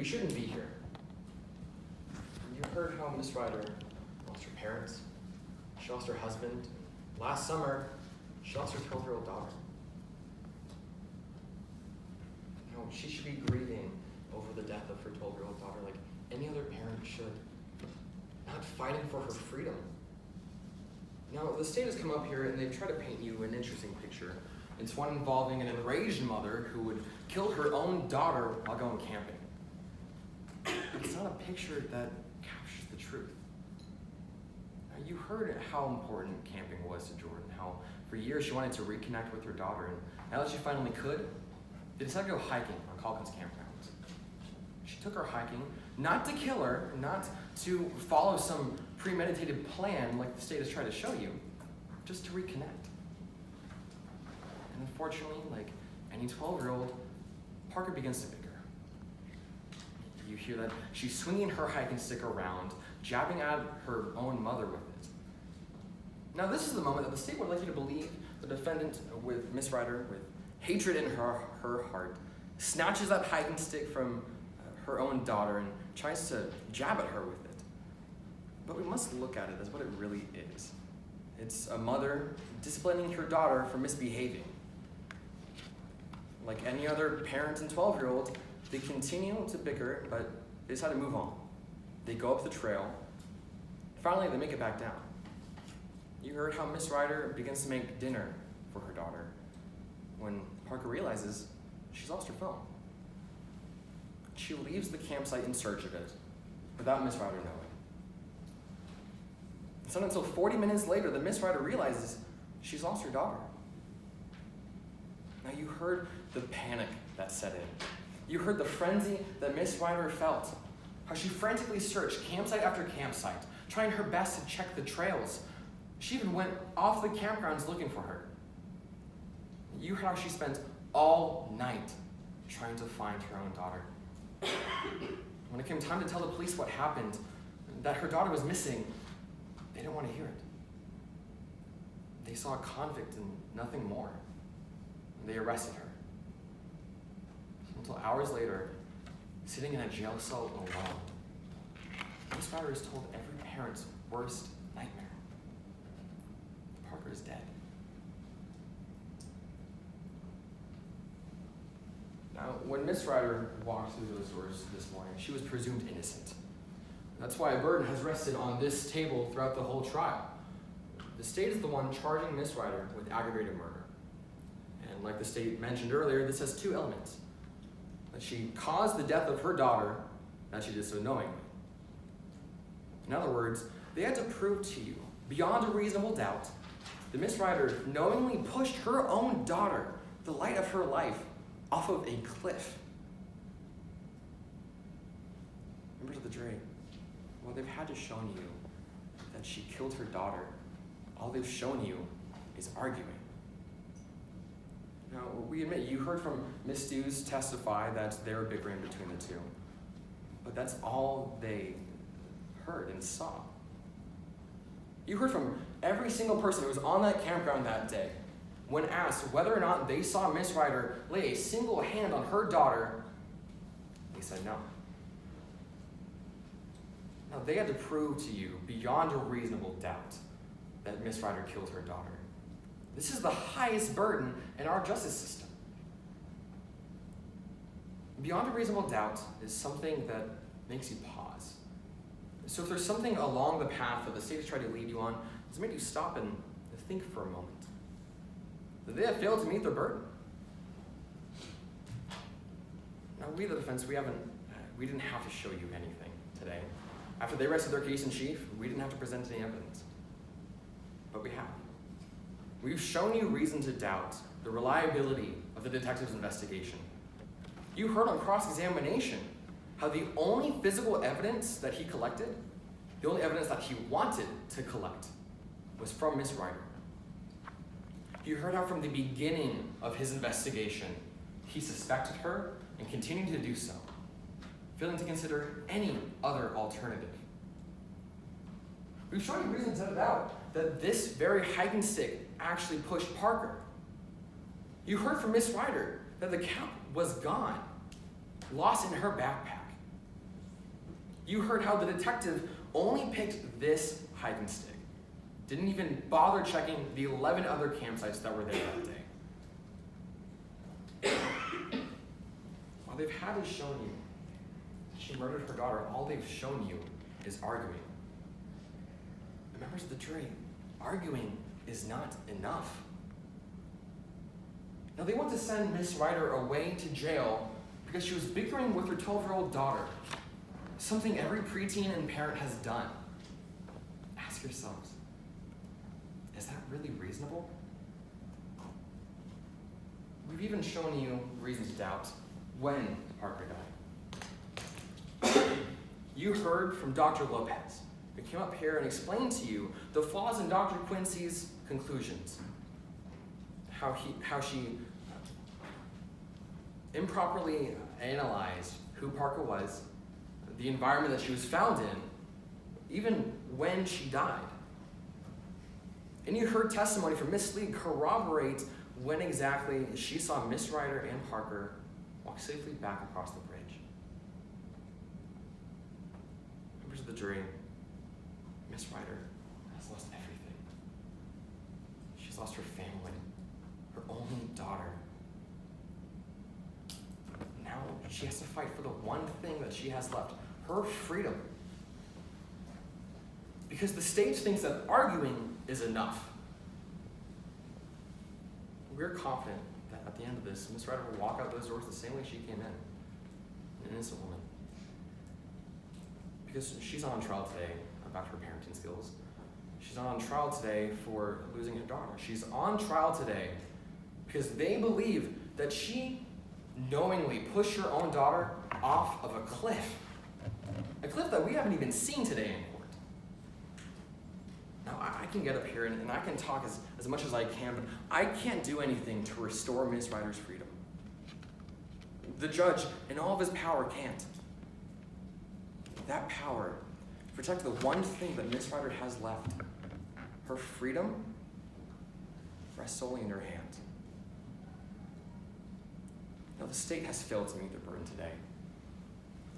We shouldn't be here. You heard how Miss Ryder lost her parents, she lost her husband. Last summer, she lost her 12-year-old daughter. No, she should be grieving over the death of her 12-year-old daughter like any other parent should, not fighting for her freedom. Now, the state has come up here and they've tried to paint you an interesting picture. It's one involving an enraged mother who would kill her own daughter while going camping. But it's not a picture that captures the truth. Now, you heard how important camping was to Jordan, how for years she wanted to reconnect with her daughter, and now that she finally could, they decided to go hiking on Calkins Campground. She took her hiking, not to kill her, not to follow some premeditated plan like the state has tried to show you, just to reconnect. And unfortunately, like any 12-year-old, Parker begins to bicker. You hear that she's swinging her hiking stick around, jabbing at her own mother with it. Now, this is the moment that the state would like you to believe the defendant, with Miss Ryder, with hatred in her heart, snatches that hiking stick from her own daughter and tries to jab at her with it. But we must look at it as what it really is. It's a mother disciplining her daughter for misbehaving. Like any other parent and 12-year-old, they continue to bicker, but they decide to move on. They go up the trail. Finally, they make it back down. You heard how Miss Ryder begins to make dinner for her daughter when Parker realizes she's lost her phone. She leaves the campsite in search of it without Miss Ryder knowing. It's not until 40 minutes later that Miss Ryder realizes she's lost her daughter. Now, you heard the panic that set in. You heard the frenzy that Miss Ryder felt, how she frantically searched campsite after campsite, trying her best to check the trails. She even went off the campgrounds looking for her. You heard how she spent all night trying to find her own daughter. When it came time to tell the police what happened, that her daughter was missing, they didn't want to hear it. They saw a convict and nothing more. They arrested her. Until hours later, sitting in a jail cell alone, Miss Ryder is told every parent's worst nightmare. Parker is dead. Now, when Miss Ryder walked through those doors this morning, she was presumed innocent. That's why a burden has rested on this table throughout the whole trial. The state is the one charging Miss Ryder with aggravated murder. And like the state mentioned earlier, this has two elements. That she caused the death of her daughter, that she did so knowingly. In other words, they had to prove to you, beyond a reasonable doubt, that Miss Ryder knowingly pushed her own daughter, the light of her life, off of a cliff. Members of the jury, well, they've had to show you that she killed her daughter. All they've shown you is arguing. Now, we admit, you heard from Ms. Stews testify that they were bickering between the two. But that's all they heard and saw. You heard from every single person who was on that campground that day. When asked whether or not they saw Miss Ryder lay a single hand on her daughter, they said no. Now, they had to prove to you, beyond a reasonable doubt, that Miss Ryder killed her daughter. This is the highest burden in our justice system. Beyond a reasonable doubt is something that makes you pause. So if there's something along the path that the state has tried to lead you on, it's made you stop and think for a moment. That they have failed to meet their burden. Now, we, the defense, we didn't have to show you anything today. After they rested their case in chief, we didn't have to present any evidence. But we have. We've shown you reason to doubt the reliability of the detective's investigation. You heard on cross-examination how the only physical evidence that he collected, the only evidence that he wanted to collect, was from Miss Ryder. You heard how from the beginning of his investigation, he suspected her and continued to do so, failing to consider any other alternative. We've shown you reason to doubt that this very hiking stick actually pushed Parker. You heard from Miss Ryder that the cap was gone, lost in her backpack. You heard how the detective only picked this hiding stick. Didn't even bother checking the 11 other campsites that were there that day. While they've had shown you she murdered her daughter, all they've shown you is arguing. And members of the jury, arguing is not enough. Now, they want to send Miss Ryder away to jail because she was bickering with her 12-year-old daughter, something every preteen and parent has done. Ask yourselves, is that really reasonable? We've even shown you reason to doubt when Parker died. You heard from Dr. Lopez, who came up here and explained to you the flaws in Dr. Quincy's conclusions, how she improperly analyzed who Parker was, the environment that she was found in, even when she died. And you heard testimony from Miss Lee corroborate when exactly she saw Miss Ryder and Parker walk safely back across the bridge. Members of the jury, Miss Ryder has lost everything. She's lost her family, her only daughter. Now she has to fight for the one thing that she has left, her freedom. Because the state thinks that arguing is enough. We're confident that at the end of this, Miss Ryder will walk out those doors the same way she came in, an innocent woman. Because she's on trial today about her parenting skills. She's on trial today for losing her daughter. She's on trial today because they believe that she knowingly pushed her own daughter off of a cliff that we haven't even seen today in court. Now, I can get up here and I can talk as much as I can, but I can't do anything to restore Miss Ryder's freedom. The judge, in all of his power, can't. That power to protect the one thing that Miss Ryder has left, her freedom, rests solely in her hands. Now, the state has failed to meet their burden today.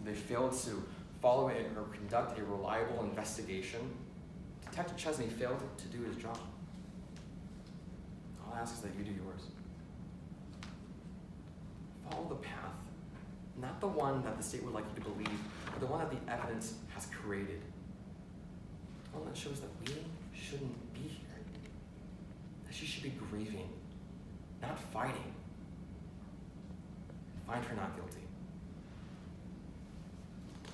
They failed to follow it or conduct a reliable investigation. Detective Chesney failed to do his job. All I ask is that you do yours. Follow the path, not the one that the state would like you to believe, but the one that the evidence has created. The one that shows that we shouldn't be here. That she should be grieving, not fighting. Find her not guilty.